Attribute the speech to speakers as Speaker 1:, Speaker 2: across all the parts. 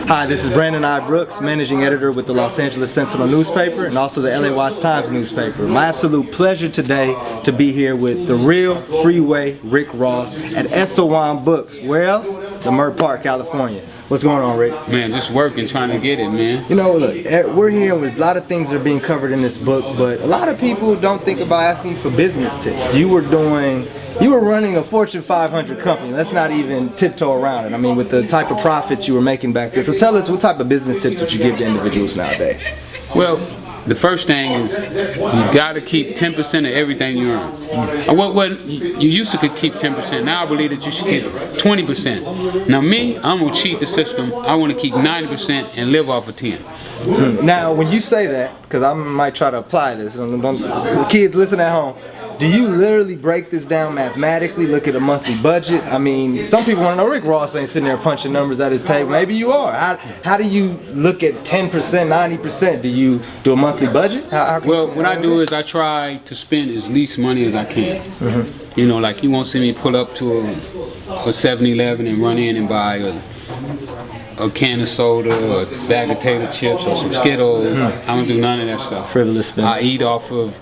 Speaker 1: Hi, this is Brandon I. Brooks, managing editor with the Los Angeles Sentinel newspaper and also the LA Watch Times newspaper. My absolute pleasure today to be here with the real Freeway Rick Ross at Esselwan Books. Where else? The Mert Park, California. What's going on, Rick?
Speaker 2: Man, just working, trying to get it, man.
Speaker 1: You know, look, we're here with a lot of things that are being covered in this book, but a lot of people don't think about asking you for business tips. You were running a Fortune 500 company. Let's not even tiptoe around it. I mean, with the type of profits you were making back then. So tell us, what type of business tips would you give to individuals nowadays?
Speaker 2: Well, the first thing is you got to keep 10% of everything you earn. You used to could keep 10%. Now I believe that you should keep 20%. Now me, I'm gonna cheat the system. I want to keep 90% and live off of 10.
Speaker 1: Now, when you say that, because I might try to apply this, the kids listen at home. Do you literally break this down mathematically, look at a monthly budget? I mean, some people want to know Rick Ross ain't sitting there punching numbers at his table. Maybe you are. How do you look at 10%, 90%? Do you do a monthly budget?
Speaker 2: Well, what I do is I try to spend as least money as I can. You know, like you won't see me pull up to a 7-Eleven and run in and buy a can of soda or a bag of potato chips or some Skittles. I don't do none of that stuff.
Speaker 1: Frivolous spending.
Speaker 2: I eat off of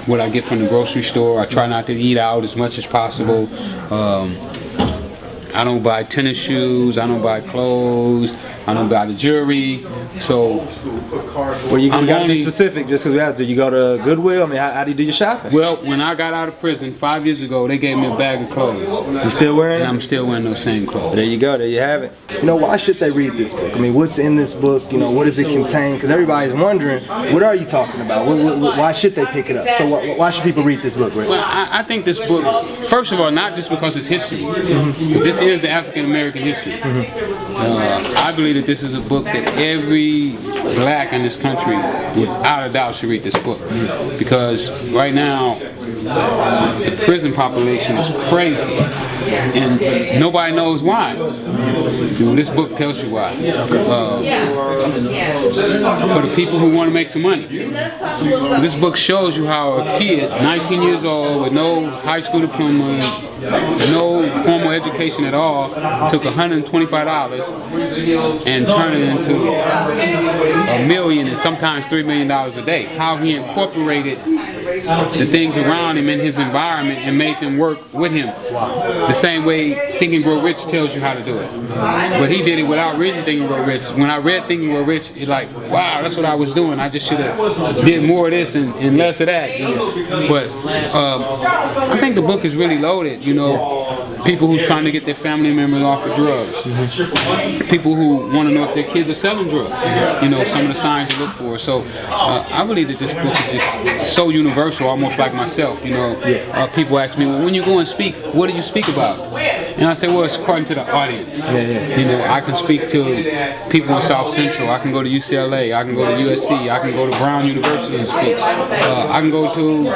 Speaker 2: what I get from the grocery store. I try not to eat out as much as possible. I don't buy tennis shoes. I don't buy clothes. I don't buy the jewelry. So,
Speaker 1: well, you gotta be specific, just because we have to. You go to Goodwill. I mean, how do you do your shopping?
Speaker 2: Well, when I got out of prison 5 years ago, they gave me a bag of clothes.
Speaker 1: You still wearing it?
Speaker 2: And I'm still wearing those same clothes.
Speaker 1: There you go. There you have it. You know, why should they read this book? I mean, what's in this book? You know, what does it contain? Because everybody's wondering, what are you talking about? Why should they pick it up? So why should people read this book, Rick?
Speaker 2: Well, I think this book, first of all, not just because it's history. This is the African American history. I believe that this is a book that every black in this country, without a doubt, should read this book. Because right now, the prison population is crazy, and nobody knows why. You know, this book tells you why. For the people who want to make some money. This book shows you how a kid, 19 years old, with no high school diploma, no formal education at all, took $125 and turned it into $1 million and sometimes $3 million a day. How he incorporated the things around him in his environment and made them work with him. The same way Think and Grow Rich tells you how to do it. But he did it without reading Think and Grow Rich. When I read Think and Grow Rich, it's like, wow, that's what I was doing. I just should have did more of this and less of that. But I think the book is really loaded. You know, people who's trying to get their family members off of drugs. People who want to know if their kids are selling drugs. You know, some of the signs you look for. So I believe that this book is just so universal, almost like myself. You know, people ask me, well, when you go and speak, what do you speak about? And I say, well, it's according to the audience. You know, I can speak to people in South Central. I can go to UCLA. I can go to USC. I can go to Brown University and speak. I can go to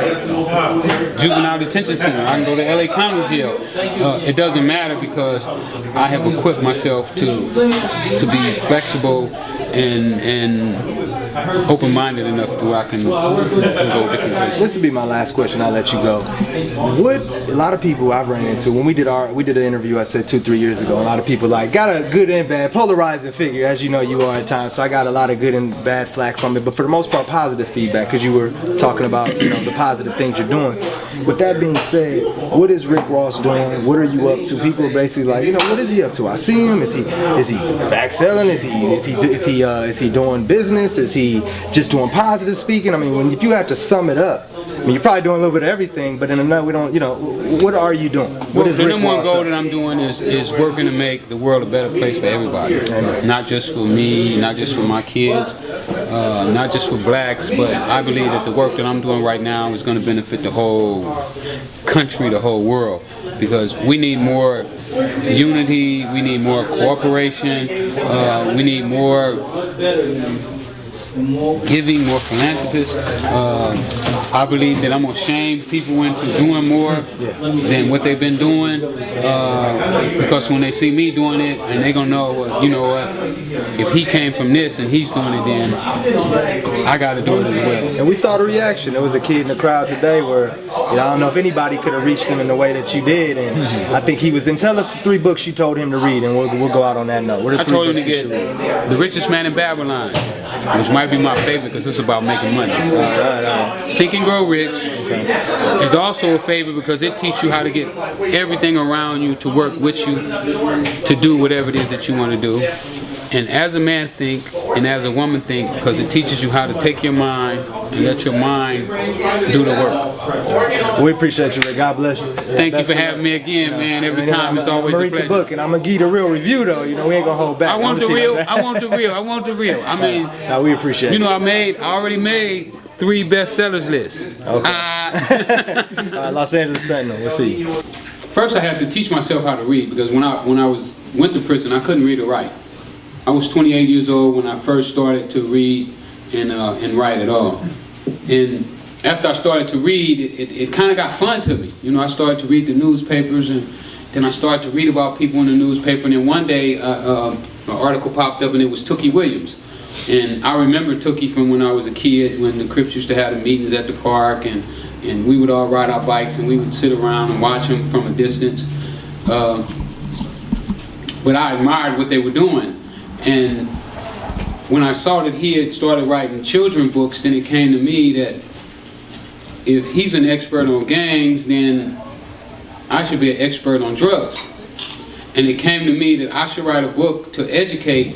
Speaker 2: Juvenile Detention Center. I can go to LA County Jail. It doesn't matter because I have equipped myself to be flexible and open-minded enough to where I can go different places.
Speaker 1: This will be my last question. I'll let you go. What a lot of people I've run into when we did an interview, I'd say 2-3 years ago. A lot of people got a good and bad, polarizing figure, as you know you are at times. So I got a lot of good and bad flack from it, but for the most part, positive feedback because you were talking about the positive things you're doing. With that being said, what is Rick Ross doing? What are you up to? People are basically like, what is he up to? I see him. Is he back selling? Is he doing business? Is he just doing positive speaking? I mean, if you have to sum it up, I mean, you're probably doing a little bit of everything, but in another, we don't, what are you doing? What is
Speaker 2: the
Speaker 1: Rick
Speaker 2: number one
Speaker 1: Ross
Speaker 2: goal that I'm doing is working to make the world a better place for everybody. Not just for me, not just for my kids, not just for blacks, but I believe that the work that I'm doing right now is going to benefit the whole country, the whole world, because we need more unity, we need more cooperation, we need more giving, more philanthropists. I believe that I'm going to shame people into doing more than what they've been doing, because when they see me doing it, and they're going to know, you know what, if he came from this and he's doing it, then I got to do it as well.
Speaker 1: And we saw the reaction. There was a kid in the crowd today where, I don't know if anybody could have reached him in the way that you did, and I think he was in. Tell us the 3 books you told him to read, and we'll go out on that note. What are the 3
Speaker 2: I told him
Speaker 1: books
Speaker 2: to
Speaker 1: he should
Speaker 2: get
Speaker 1: read?
Speaker 2: The Richest Man in Babylon, which might be my favorite because it's about making money.
Speaker 1: All right.
Speaker 2: Think and Grow Rich is also a favorite because it teaches you how to get everything around you to work with you to do whatever it is that you want to do. And as a man think, and as a woman think, because it teaches you how to take your mind and let your mind do the work.
Speaker 1: We appreciate you, Rick. God bless you.
Speaker 2: Thank you for having me again, man. Every time it's always a
Speaker 1: read
Speaker 2: pleasure.
Speaker 1: the book, and I'm gonna give you the real review, though. We ain't gonna hold back.
Speaker 2: I want the real. I want the real. I want the real. I mean,
Speaker 1: no, we appreciate it.
Speaker 2: I already made 3 bestsellers lists.
Speaker 1: Okay. Los Angeles Sentinel. We'll see.
Speaker 2: First, I had to teach myself how to read because when I went to prison, I couldn't read or write. I was 28 years old when I first started to read and write at all. And after I started to read, it kind of got fun to me. I started to read the newspapers, and then I started to read about people in the newspaper. And then one day, an article popped up, and it was Tookie Williams. And I remember Tookie from when I was a kid, when the Crips used to have the meetings at the park, and we would all ride our bikes, and we would sit around and watch them from a distance. But I admired what they were doing. And when I saw that he had started writing children's books, then it came to me that if he's an expert on gangs, then I should be an expert on drugs. And it came to me that I should write a book to educate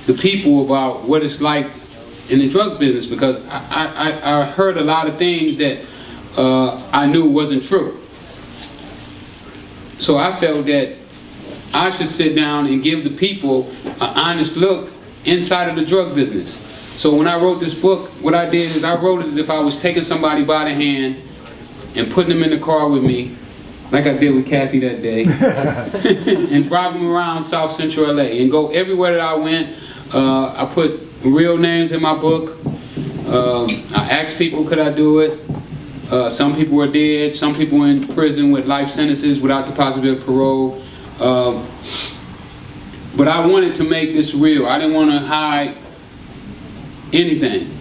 Speaker 2: the people about what it's like in the drug business, because I heard a lot of things that I knew wasn't true. So I felt that I should sit down and give the people an honest look inside of the drug business. So when I wrote this book, what I did is I wrote it as if I was taking somebody by the hand and putting them in the car with me, like I did with Kathy that day, and drive them around South Central LA and go everywhere that I went. I put real names in my book. I asked people, could I do it? Some people were dead, some people were in prison with life sentences without the possibility of parole. But I wanted to make this real. I didn't want to hide anything.